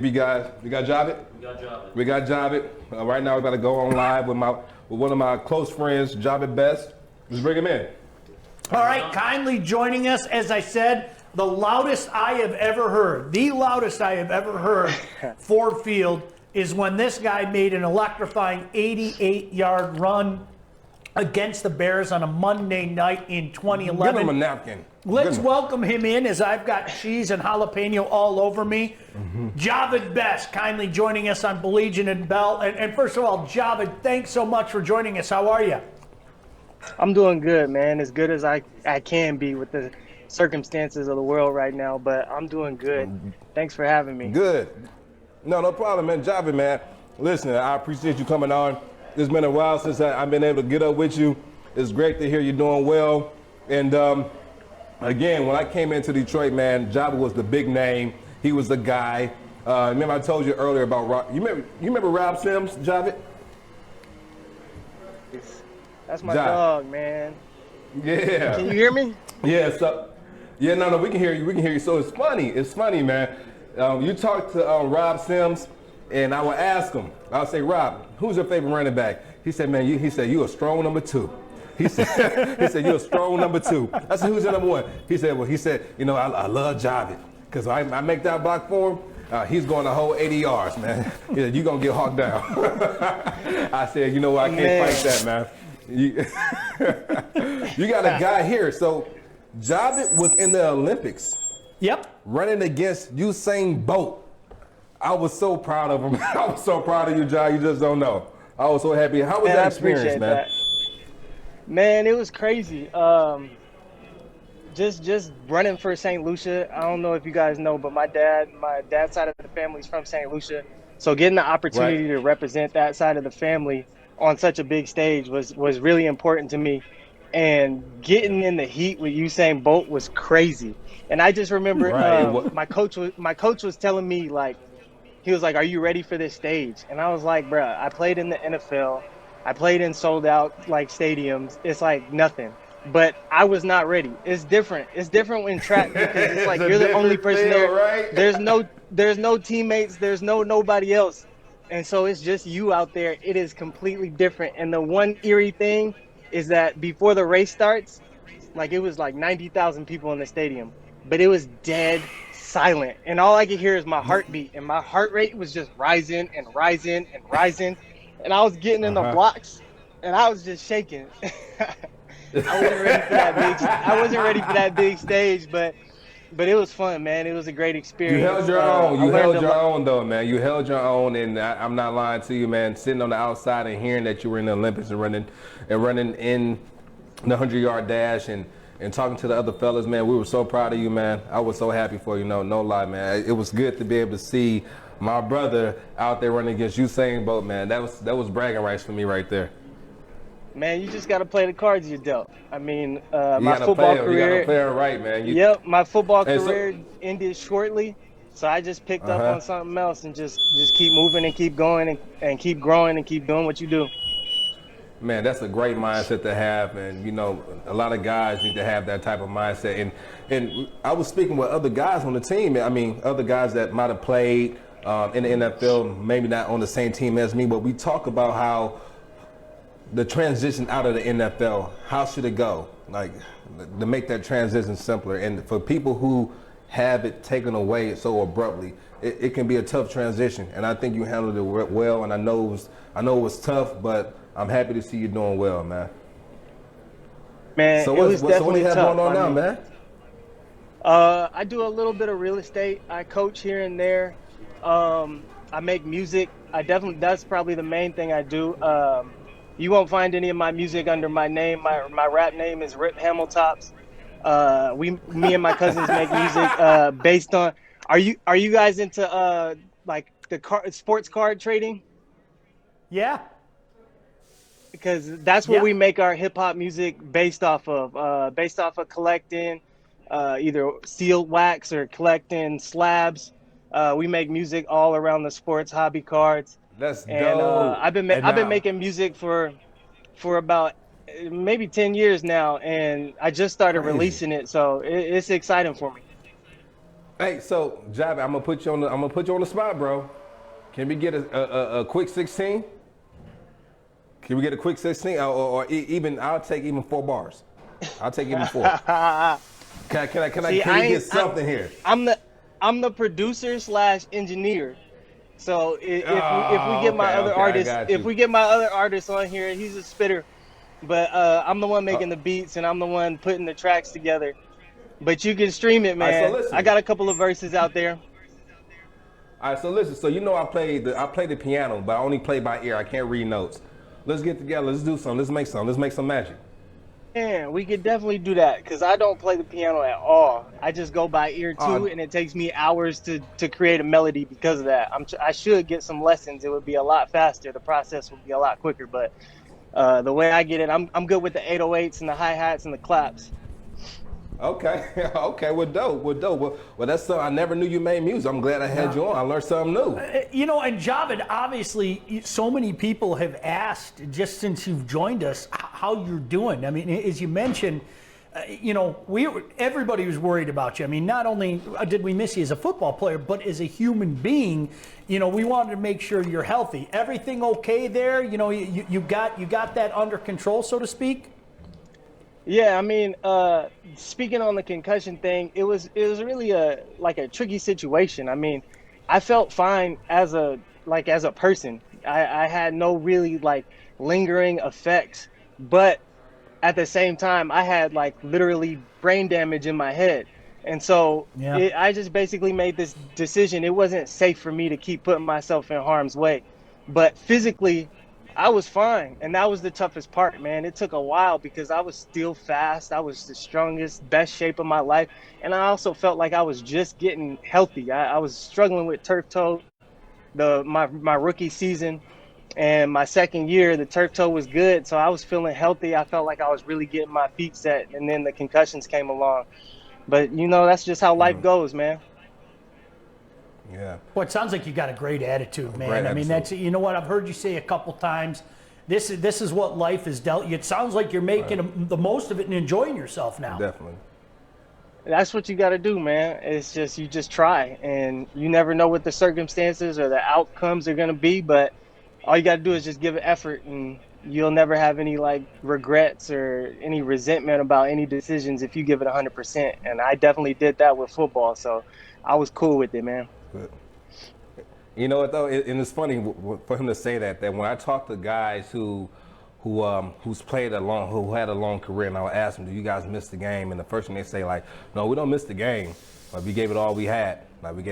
We got Jahvid? We got Jahvid. Right now we're about to go on live with one of my close friends, Jahvid Best. Let's bring him in. All right, kindly joining us, as I said, the loudest I have ever heard, Ford Field, is when this guy made an electrifying 88-yard run against the Bears on a Monday night in 2011. Give him a napkin. Let's welcome him in, as I've got cheese and jalapeno all over me. Jahvid Best, kindly joining us on Baligian and Bell. And first of all, Jahvid, thanks so much for joining us. How are you? I'm doing good, man. As good as I can be with the circumstances of the world right now, but I'm doing good. Thanks for having me. Good. No problem, man. Jahvid, man. Listen, I appreciate you coming on. It's been a while since I've been able to get up with you. It's great to hear you're doing well. And again, when I came into Detroit, man, Jahvid was the big name. He was the guy. Remember I told you earlier about Rob. You remember Rob Sims, Jahvid? That's my dog, man. Yeah. Can you hear me? Yeah. No, we can hear you. We can hear you. So it's funny, man. You talk to Rob Sims, and I would ask him. I'll say, Rob, who's your favorite running back? He said, man, he said you a strong number 2. He said you're a strong number 2. I said, who's the number 1? He said, I love Jahvid because I make that block for him. He's going the whole 80 yards, man. He said, you're going to get hawked down. I said, you know what? I can't fight that, man. You got a guy here. So Jahvid was in the Olympics. Yep. Running against Usain Bolt. I was so proud of him. I was so proud of you, Jahvid. You just don't know. I was so happy. How was that experience, man? Man, it was crazy. Just running for St. Lucia. I don't know if you guys know, but my dad's side of the family is from St. Lucia. So getting the opportunity to represent that side of the family on such a big stage was really important to me. And getting in the heat with Usain Bolt was crazy. And I just remember my coach was telling me, like, he was like, "Are you ready for this stage?" And I was like, "Bruh, I played in the NFL. I played in sold out like stadiums. It's like nothing." But I was not ready. It's different. It's different when track because it's like you're the only person there. Right? There's no teammates. There's nobody else. And so it's just you out there. It is completely different. And the one eerie thing is that before the race starts, like it was like 90,000 people in the stadium, but it was dead silent. And all I could hear is my heartbeat. And my heart rate was just rising and rising and rising. And I was getting in the blocks and I was just shaking. I wasn't ready for that big stage, but it was fun, man. It was a great experience. You held your own. You held your own, though, man. You held your own, and I'm not lying to you, man. Sitting on the outside and hearing that you were in the Olympics and running in the 100-yard dash and talking to the other fellas, man. We were so proud of you, man. I was so happy for you. No lie, man. It was good to be able to see my brother out there running against Usain Bolt, man. That was bragging rights for me right there. Man, you just got to play the cards you're dealt. I mean, my football career. You got to play it right, man. Yep, my football career ended shortly, so I just picked up on something else and just keep moving and keep going and keep growing and keep doing what you do. Man, that's a great mindset to have, and a lot of guys need to have that type of mindset. And I was speaking with other guys on the team. I mean, other guys that might have played in the NFL, maybe not on the same team as me, but we talk about how the transition out of the NFL, how should it go? Like, to make that transition simpler. And for people who have it taken away so abruptly, it can be a tough transition. And I think you handled it well, and I know it was tough, but I'm happy to see you doing well, man. Man, so it was definitely what do you have tough. going on now, man? I do a little bit of real estate. I coach here and there. I make music. That's probably the main thing I do. You won't find any of my music under my name. My rap name is Rip Hamiltops. Me and my cousins make music based on. Are you guys into like the sports card trading? Yeah. Because that's what we make our hip hop music based off of. Based off of collecting either sealed wax or collecting slabs. We make music all around the sports hobby cards. That's dope. And I've been making music for about maybe 10 years now, and I just started releasing it, so it's exciting for me. Hey, so Jahvid, I'm gonna put you on the spot, bro. Can we get a quick 16? Can we get a quick 16? Even I'll take even 4 bars. I'll take even 4. Can we get something here? I'm the producer / engineer. So if we get my other artists, if we get my other artist on here, he's a spitter. But I'm the one making the beats, and I'm the one putting the tracks together. But you can stream it, man. Right, so I got a couple of verses out there. All right, so listen. So you know I play the piano, but I only play by ear. I can't read notes. Let's get together. Let's do something. Let's make something. Let's make some magic. Yeah, we could definitely do that because I don't play the piano at all. I just go by ear too, and it takes me hours to create a melody because of that. I should get some lessons. It would be a lot faster. The process would be a lot quicker. But the way I get it, I'm good with the 808s and the hi-hats and the claps. Okay, okay, well, dope. Well, that's something I never knew you made music. I'm glad I had you on. I learned something new. And Jahvid, obviously, so many people have asked just since you've joined us how you're doing. I mean, as you mentioned, everybody was worried about you. I mean, not only did we miss you as a football player, but as a human being, we wanted to make sure you're healthy. Everything okay there? You got that under control, so to speak? Yeah, I mean, speaking on the concussion thing, it was really a tricky situation. I mean, I felt fine as a person. I had no really lingering effects, but at the same time, I had literally brain damage in my head. And so I just basically made this decision. It wasn't safe for me to keep putting myself in harm's way, but physically, I was fine, and that was the toughest part, man. It took a while because I was still fast. I was the strongest, best shape of my life, and I also felt like I was just getting healthy. I was struggling with turf toe my rookie season, and my second year, the turf toe was good, so I was feeling healthy. I felt like I was really getting my feet set, and then the concussions came along. But, that's just how life goes, man. Yeah. Well, it sounds like you got a great attitude, man. I mean, that's what I've heard you say a couple times. This is what life has dealt you. It sounds like you're making the most of it and enjoying yourself now. Definitely. That's what you got to do, man. It's just you just try, and you never know what the circumstances or the outcomes are going to be, but all you got to do is just give it effort, and you'll never have any regrets or any resentment about any decisions if you give it 100%. And I definitely did that with football, so I was cool with it, man. But you know what though, and it's funny for him to say that when I talk to guys who's had a long career, and I'll ask them, do you guys miss the game? And the first thing they say, no, we don't miss the game. We gave it all we had. We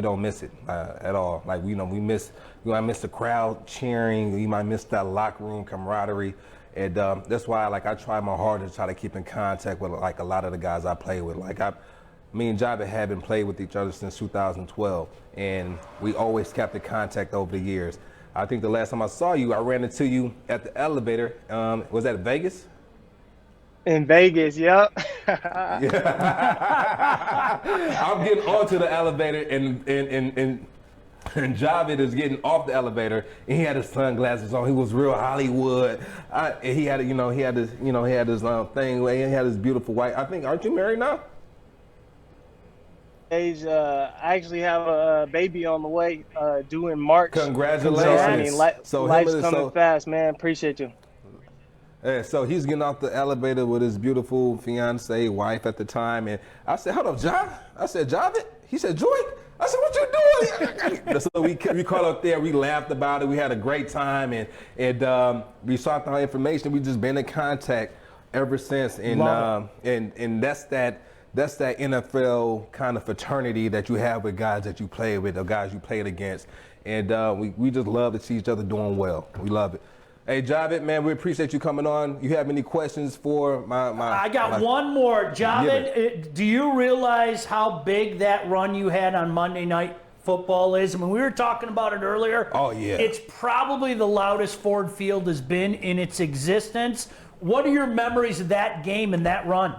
don't miss it at all. We miss. You might miss the crowd cheering. You might miss that locker room camaraderie. And that's why I try my hardest to try to keep in contact with a lot of the guys I play with. Me and Jahvid have been playing with each other since 2012, and we always kept in contact over the years. I think the last time I saw you, I ran into you at the elevator. Was that Vegas? In Vegas, yep. I'm getting onto the elevator, and Jahvid is getting off the elevator, and he had his sunglasses on. He was real Hollywood. He had this thing where he had his beautiful wife. I think, aren't you married now? I actually have a baby on the way due in March. Congratulations. Life's coming fast, man. Appreciate you. Yeah, so he's getting off the elevator with his beautiful fiance, wife at the time, and I said, "Hold up, John." I said, "Jahvid." He said, "Joy." I said, "What you doing?" So we called up there. We laughed about it. We had a great time, and we sought our information. We just been in contact ever since, and that's that NFL kind of fraternity that you have with guys that you play with, or guys you played against. And we just love to see each other doing well. We love it. Hey, Jahvid, man, we appreciate you coming on. You have any questions for my I got one more. Jahvid, do you realize how big that run you had on Monday Night Football is? I mean, we were talking about it earlier. Oh, yeah. It's probably the loudest Ford Field has been in its existence. What are your memories of that game and that run?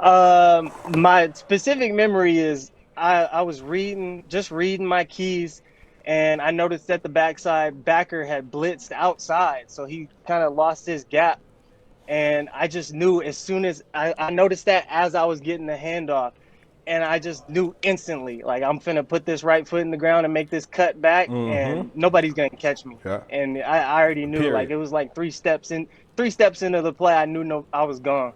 My specific memory is I was reading my keys, and I noticed that the backer had blitzed outside, so he kind of lost his gap. And I just knew as soon as I noticed that as I was getting the handoff, and I just knew instantly, like, I'm finna put this right foot in the ground and make this cut back, and nobody's gonna catch me. Yeah. And I already knew, Period. like, it was like three steps into the play, I knew I was gone.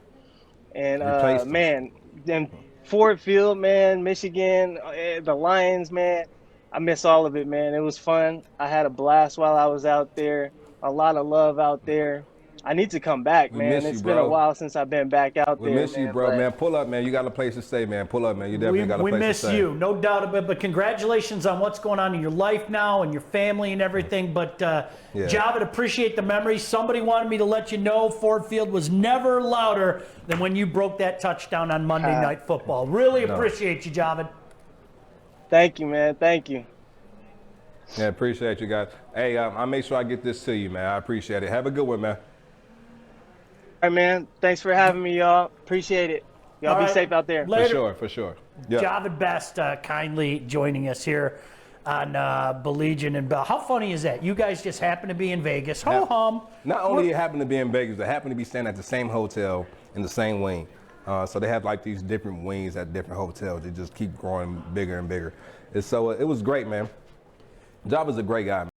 And Replaced him. man, then Ford Field, man, Michigan, the Lions, man, I miss all of it, man. It was fun. I had a blast while I was out there. A lot of love out there. I need to come back, man. miss you, It's been bro. a while since I've been back out there. We miss you, man, bro, but- man. Pull up, man. You got a place to stay, man. Pull up, man. You definitely got a We place miss to stay. you, no doubt about it. But congratulations on what's going on in your life now and your family and everything. But Jahvid, appreciate the memories. Somebody wanted me to let you know Ford Field was never louder than when you broke that touchdown on Monday Night Football. Really appreciate you, Jahvid. Thank you, man. Thank you. Yeah, appreciate you guys. Hey, I'll make sure I get this to you, man. I appreciate it. Have a good one, man. All right, man. Thanks for having me, y'all. Appreciate it. Y'all All be right. safe out there. Later. For sure. Yeah. Jahvid Best kindly joining us here on Baligian and Bell. How funny is that? You guys just happen to be in Vegas. Ho-hum. Not only happen to be in Vegas, they happen to be staying at the same hotel in the same wing. So they have like these different wings at different hotels. They just keep growing bigger and bigger. And so it was great, man. Jahvid's a great guy, man.